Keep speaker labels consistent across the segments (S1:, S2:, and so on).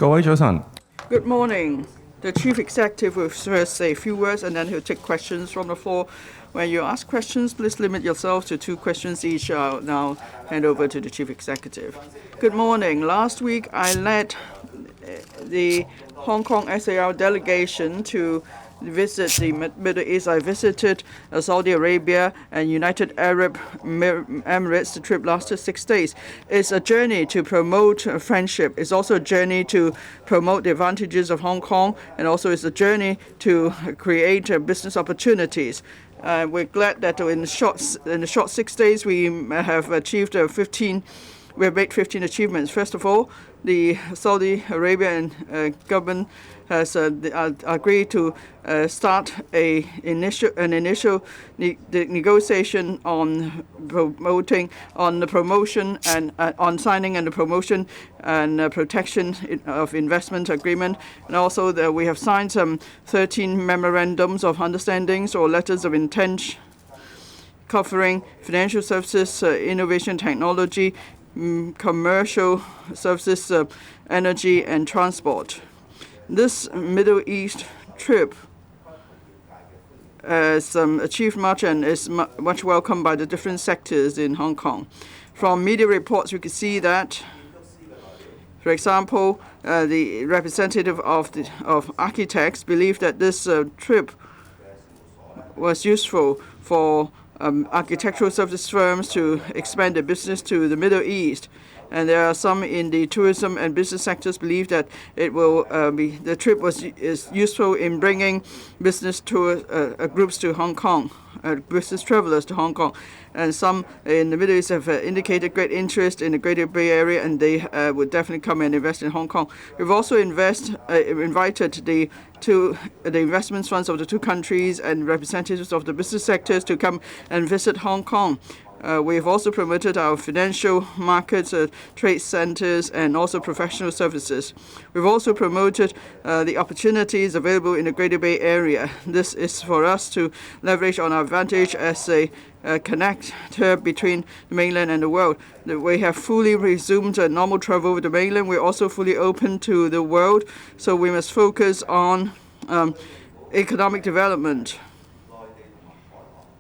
S1: 各位早晨。
S2: Good morning. The Chief Executive will first say a few words and then he'll take questions from the floor. When you ask questions, please limit yourself to 2 questions each. I'll now hand over to the Chief Executive. Good morning. Last week, I led the Hong Kong SAR delegation to visit the Middle East. I visited Saudi Arabia and United Arab Emirates. The trip lasted 6 days. It's a journey to promote friendship. It's also a journey to promote the advantages of Hong Kong, and also it's a journey to create business opportunities. We're glad that in the short 6 days we have achieved 15. We have made 15 achievements. First of all, the Saudi Arabian government has agreed to start an initial negotiation on the promotion and on signing and the promotion and protection of investment agreement. And also we have signed some 13 memorandums of understandings or letters of intent covering financial services, innovation technology, commercial services, energy and transport. This Middle East trip has achieved much and is much welcomed by the different sectors in Hong Kong. From media reports, we can see that, for example, the representative of architects believe that this trip was useful for architectural service firms to expand their business to the Middle East. And there are some in the tourism and business sectors believe that it will the trip is useful in bringing business groups to Hong Kong, business travelers to Hong Kong. And some in the Middle East have indicated great interest in the Greater Bay Area, and they would definitely come and invest in Hong Kong. We've also invited the investment funds of the 2 countries and representatives of the business sectors to come and visit Hong Kong. We've also promoted our financial markets, trade centers, and also professional services. We've also promoted the opportunities available in the Greater Bay Area. This is for us to leverage on our advantage as a connector between the mainland and the world. We have fully resumed normal travel with the mainland. We're also fully open to the world, so we must focus on economic development.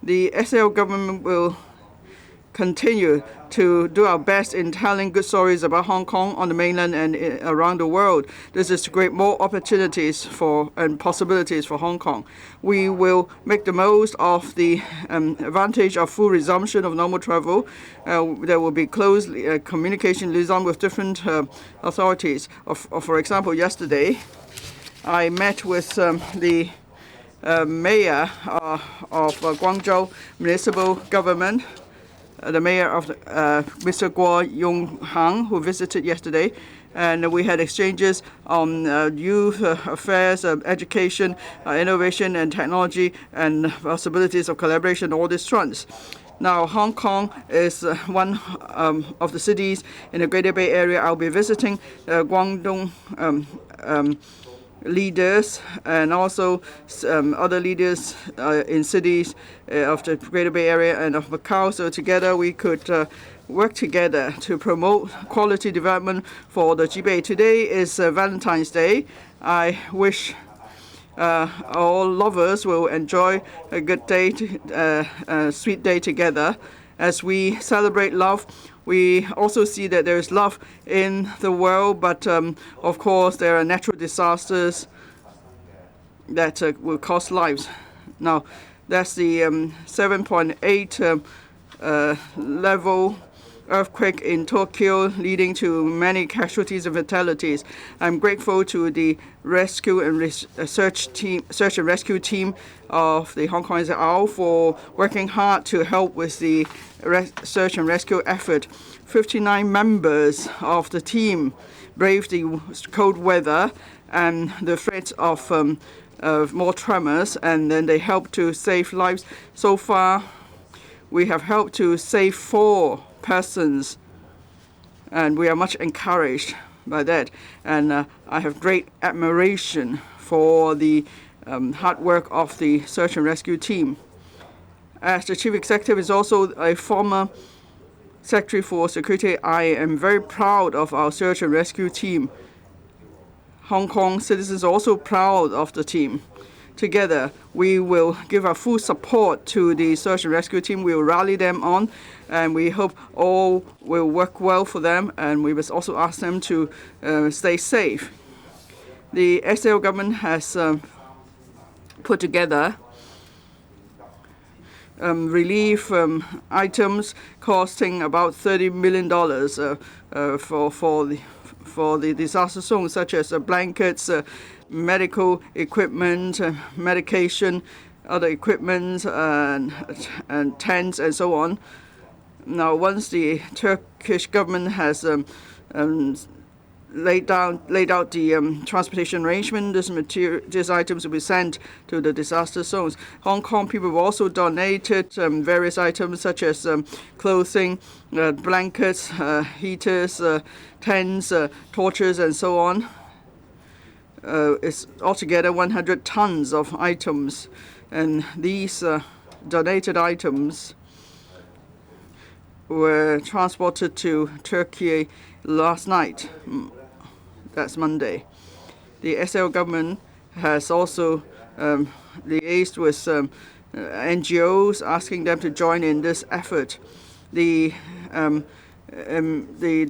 S2: The SAR government will continue to do our best in telling good stories about Hong Kong on the mainland and around the world. This is to create more opportunities and possibilities for Hong Kong. We will make the most of the advantage of full resumption of normal travel. There will be close communication liaison with different authorities. For example, yesterday I met with the mayor of Guangzhou Municipal Government, the mayor of Mr. Guo Yonghang, who visited yesterday, and we had exchanges on youth affairs, education, innovation and technology, and possibilities of collaboration on all these fronts. Now, Hong Kong is one of the cities in the Greater Bay Area. I'll be visiting Guangdong leaders and also other leaders in cities of the Greater Bay Area and of Macau. So together we could work together to promote quality development for the GBA. Today is Valentine's Day. I wish all lovers will enjoy a good day, a sweet day together. As we celebrate love, we also see that there is love in the world, but of course there are natural disasters that will cost lives. Now, that's the 7.8 level earthquake in Tokyo, leading to many casualties and fatalities. I'm grateful to the rescue and search and rescue team of the Hong Kong SAR for working hard to help with the search and rescue effort. 59 members of the team braved the cold weather and the threat of more tremors, and then they helped to save lives. So far, we have helped to save 4 persons, and we are much encouraged by that. And I have great admiration for the hard work of the search and rescue team. As the chief executive is also a former Secretary for Security, I am very proud of our search and rescue team. Hong Kong citizens are also proud of the team. Together, we will give our full support to the search and rescue team. We will rally them on, and we hope all will work well for them, and we must also ask them to stay safe. The SAO government has put together relief items costing about $30 million for the disaster zones, such as blankets, medical equipment, medication, other equipment, and tents, and so on. Now, once the Turkish government has laid out the transportation arrangement, these items will be sent to the disaster zones. Hong Kong people have also donated various items such as clothing, blankets, heaters, tents, torches, and so on. It's altogether 100 tons of items, and these donated items were transported to Turkey last night. That's Monday. The SAO government has also liaised with NGOs, asking them to join in this effort. The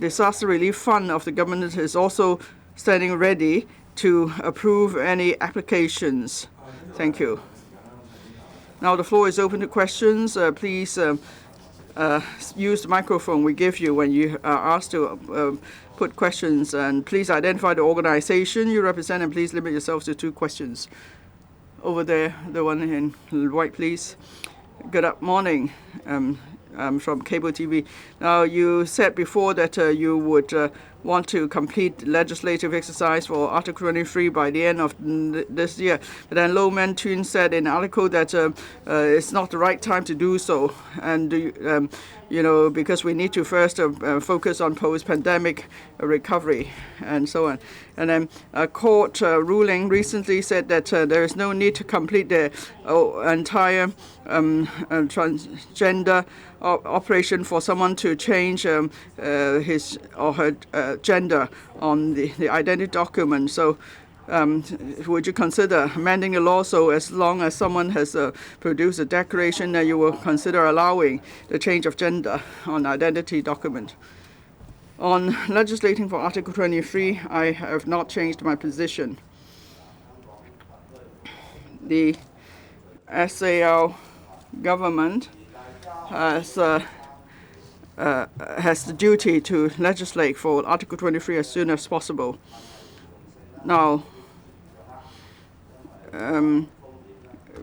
S2: disaster relief fund of the government is also standing ready to approve any applications. Thank you. Now the floor is open to questions. Please use the microphone we give you when you are asked to put questions, and please identify the organization you represent, and please limit yourselves to 2 questions. Over there, the one in white, please. Good morning. I'm from cable TV. Now, you said before that you would want to complete legislative exercise for Article 23 by the end of this year. But then Lo Man Tun said in an article that it's not the right time to do so, and because we need to first focus on post-pandemic recovery and so on. And then a court ruling recently said that there is no need to complete the entire transgender operation for someone to change his or her gender on the identity document. So would you consider amending the law so as long as someone has produced a declaration that you will consider allowing the change of gender on identity document? On legislating for Article 23, I have not changed my position. The SAO government has the duty to legislate for Article 23 as soon as possible. Now,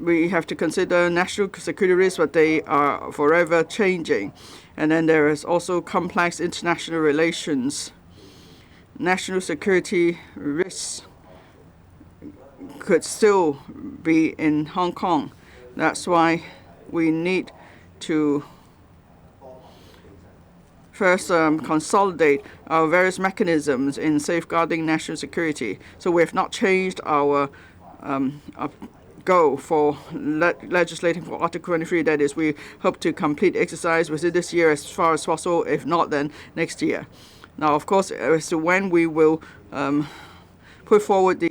S2: we have to consider national security risks, but they are forever changing. And then there is also complex international relations. National security risks could still be in Hong Kong. That's why we need to first consolidate our various mechanisms in safeguarding national security. So we have not changed our goal for legislating for Article 23. That is, we hope to complete exercise within this year as far as possible. If not, then next year. Now, of course, as to when we will put forward the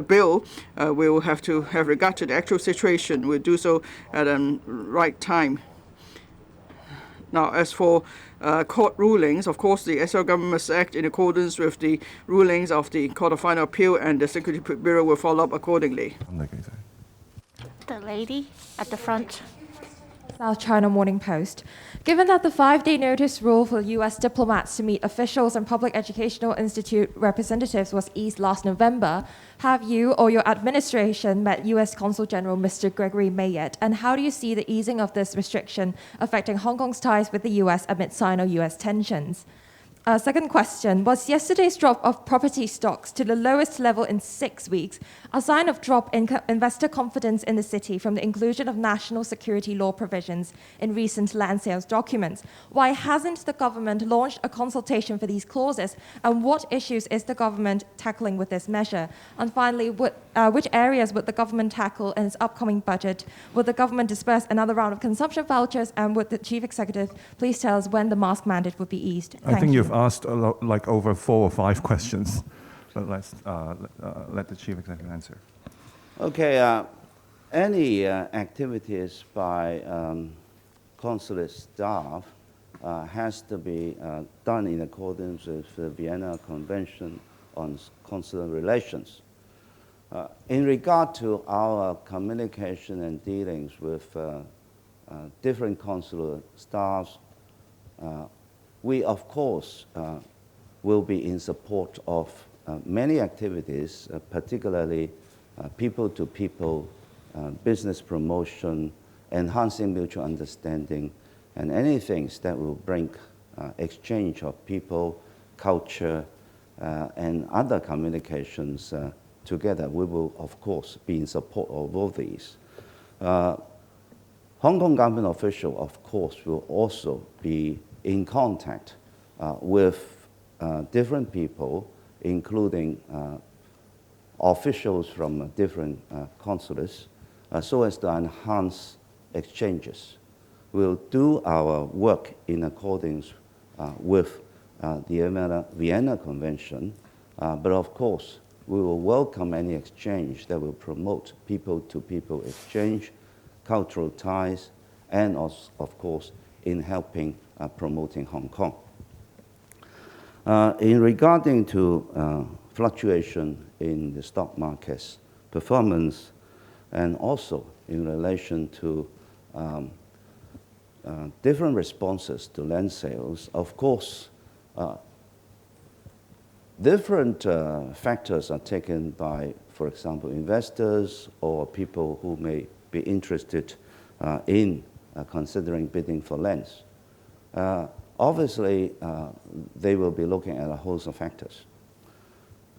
S2: bill, we will have to have regard to the actual situation. We'll do so at the right time. Now, as for court rulings, of course, the SL government must act in accordance with the rulings of the Court of Final Appeal, and the Security Bureau will follow up accordingly.
S1: The lady at the front.
S3: South China Morning Post. Given that the 5-day notice rule for U.S. diplomats to meet officials and public educational institute representatives was eased last November, have you or your administration met U.S. Consul General Mr. Gregory Mayotte? And how do you see the easing of this restriction affecting Hong Kong's ties with the U.S. amid Sino-U.S. tensions? Second question, was yesterday's drop of property stocks to the lowest level in 6 weeks a sign of drop in investor confidence in the city from the inclusion of national security law provisions in recent land sales documents? Why hasn't the government launched a consultation for these clauses? And what issues is the government tackling with this measure? And finally, which areas would the government tackle in its upcoming budget? Would the government disperse another round of consumption vouchers? And would the chief executive please tell us when the mask mandate would be eased?
S4: I think you've asked like over 4 or 5 questions. but let the Chief Executive answer.
S5: Okay, any activities by consulate staff has to be done in accordance with the Vienna Convention on Consular Relations. In regard to our communication and dealings with different consular staffs, we of course will be in support of many activities, particularly people-to-people business promotion, enhancing mutual understanding, and anything that will bring exchange of people, culture, and other communications together. We will, of course, be in support of all these. Hong Kong government officials, of course, will also be in contact with different people, including officials from different consulates, so as to enhance exchanges. We'll do our work in accordance with the Vienna Convention, but of course, we will welcome any exchange that will promote people-to-people exchange, cultural ties, and also, of course, in helping promoting Hong Kong. In regarding to fluctuation in the stock market's performance, and also in relation to different responses to land sales, of course, different factors are taken by, for example, investors or people who may be interested in considering bidding for lands. Obviously, they will be looking at a host of factors.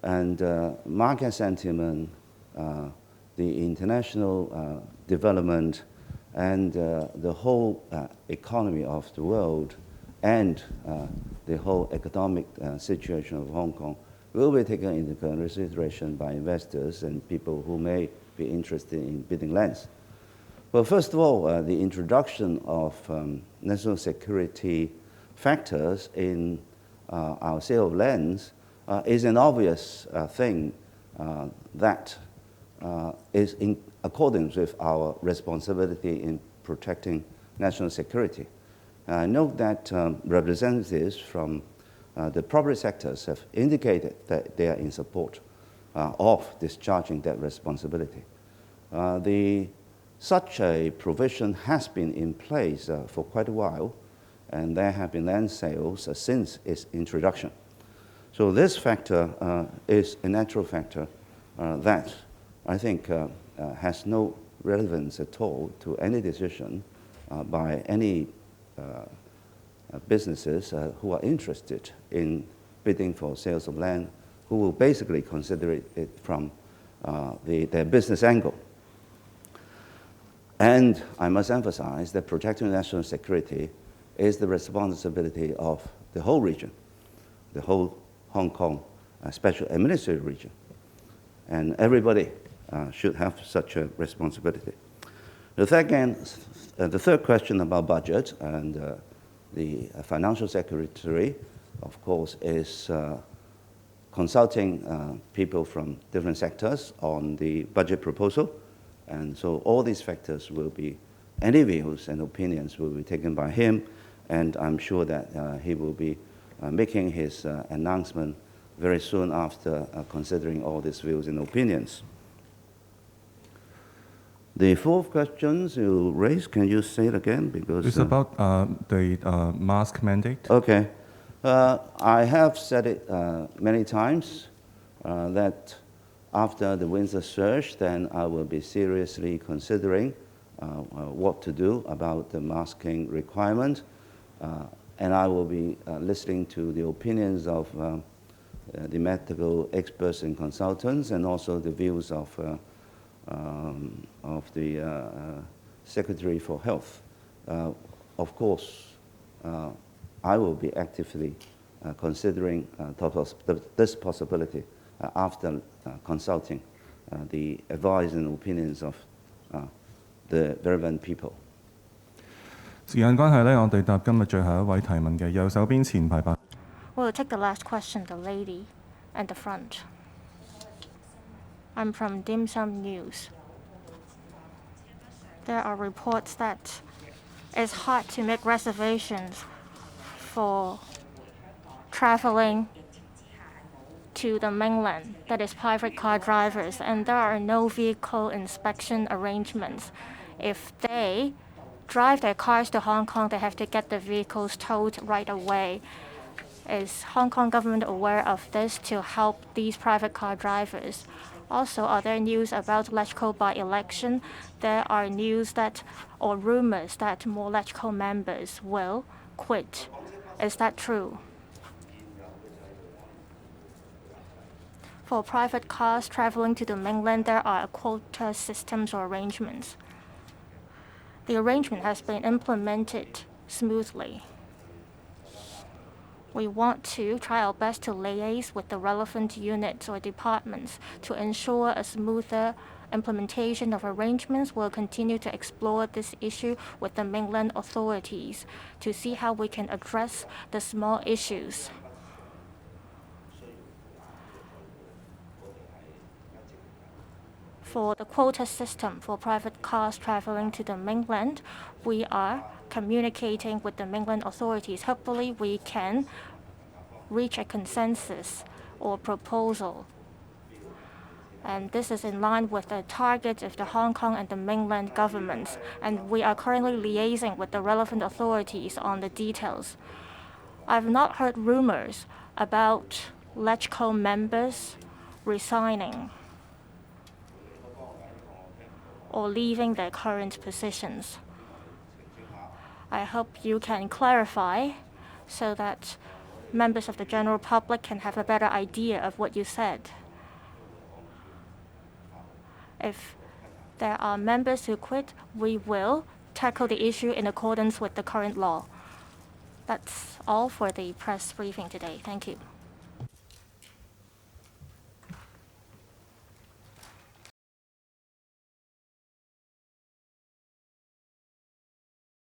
S5: And market sentiment, the international development, and the whole economy of the world, and the whole economic situation of Hong Kong will be taken into consideration by investors and people who may be interested in bidding lands. Well, first of all, the introduction of national security factors in our sale of lands is an obvious thing that is in accordance with our responsibility in protecting national security. I note that representatives from the property sectors have indicated that they are in support of discharging that responsibility. Such a provision has been in place for quite a while, and there have been land sales since its introduction. So this factor is a natural factor that I think has no relevance at all to any decision by any businesses who are interested in bidding for sales of land, who will basically consider it from their business angle. And I must emphasize that protecting national security is the responsibility of the whole region, the whole Hong Kong special administrative region. And everybody should have such a responsibility. The third question about budget, and the financial secretary, of course, is consulting people from different sectors on the budget proposal. And so all these factors will be, any views and opinions will be taken by him, and I'm sure that he will be making his announcement very soon after considering all these views and opinions. The fourth question you raised, can you say it again? Because
S4: it's about the mask mandate.
S5: Okay. I have said it many times that after the winter surge, then I will be seriously considering what to do about the masking requirement. And I will be listening to the opinions of the medical experts and consultants, and also the views of the Secretary for Health. Of course, I will be actively considering this possibility after consulting the advice and opinions of the relevant people.
S4: 時間關係咧，我哋答今日最後一位提問嘅右手邊前排白。
S1: We'll take the last question, the lady at the front. I'm from Dim Sum News. There are reports that it's hard to make reservations for traveling to the mainland, that is private car drivers, and there are no vehicle inspection arrangements. If they drive their cars to Hong Kong, they have to get the vehicles towed right away. Is Hong Kong government aware of this to help these private car drivers? Also, are there news about LegCo by-election? There are news that, or rumors that more LegCo members will quit. Is that true? For private cars traveling to the mainland, there are quota systems or arrangements. The arrangement has been implemented smoothly. We want to try our best to liaise with the relevant units or departments to ensure a smoother implementation of arrangements. We'll continue to explore this issue with the mainland authorities to see how we can address the small issues. For the quota system for private cars traveling to the mainland, we are communicating with the mainland authorities. Hopefully, we can reach a consensus or proposal. And this is in line with the targets of the Hong Kong and the mainland governments. And we are currently liaising with the relevant authorities on the details. I've not heard rumors about LegCo members resigning or leaving their current positions. I hope you can clarify so that members of the general public can have a better idea of what you said. If there are members who quit, we will tackle the issue in accordance with the current law. That's all for the press briefing today. Thank you.